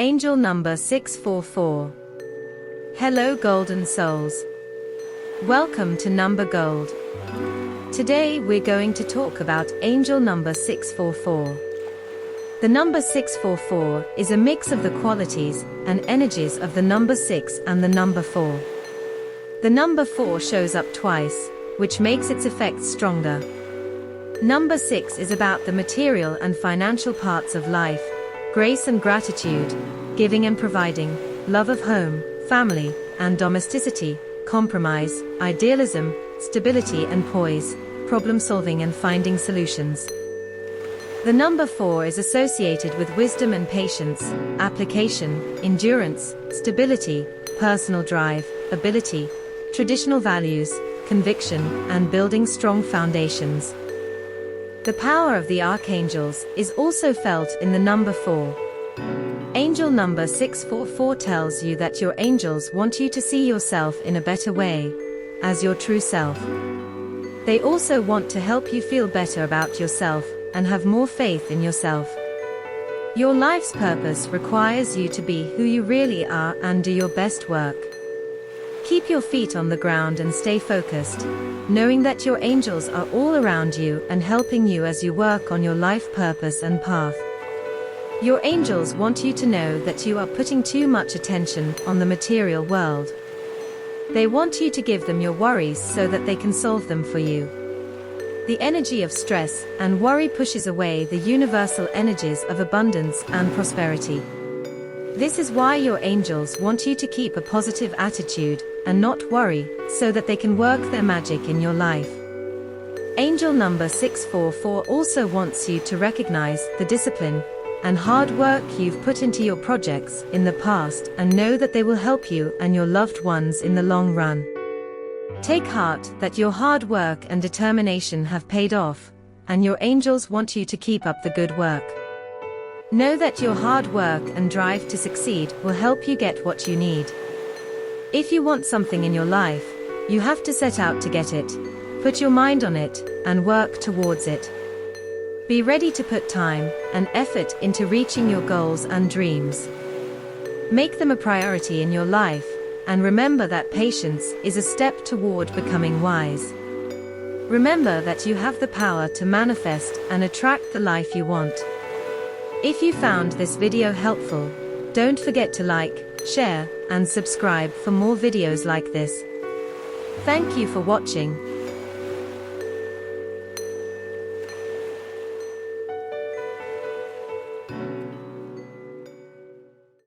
Angel number 644. Hello golden souls. Welcome to Number Gold. Today we're going to talk about angel number 644. The number 644 is a mix of the qualities and energies of the number 6 and the number 4. The number 4 shows up twice, which makes its effects stronger. Number 6 is about the material and financial parts of life, grace and gratitude, giving and providing, love of home, family, and domesticity, compromise, idealism, stability and poise, problem-solving and finding solutions. The number 4 is associated with wisdom and patience, application, endurance, stability, personal drive, ability, traditional values, conviction, and building strong foundations. The power of the archangels is also felt in the number 4. Angel number 644 tells you that your angels want you to see yourself in a better way, as your true self. They also want to help you feel better about yourself and have more faith in yourself. Your life's purpose requires you to be who you really are and do your best work. Keep your feet on the ground and stay focused, knowing that your angels are all around you and helping you as you work on your life purpose and path. Your angels want you to know that you are putting too much attention on the material world. They want you to give them your worries so that they can solve them for you. The energy of stress and worry pushes away the universal energies of abundance and prosperity. This is why your angels want you to keep a positive attitude and not worry, so that they can work their magic in your life. Angel number 644 also wants you to recognize the discipline and hard work you've put into your projects in the past and know that they will help you and your loved ones in the long run. Take heart that your hard work and determination have paid off, and your angels want you to keep up the good work. Know that your hard work and drive to succeed will help you get what you need. If you want something in your life, you have to set out to get it, put your mind on it, and work towards it. Be ready to put time and effort into reaching your goals and dreams. Make them a priority in your life, and remember that patience is a step toward becoming wise. Remember that you have the power to manifest and attract the life you want. If you found this video helpful, don't forget to like, share, and subscribe for more videos like this. Thank you for watching.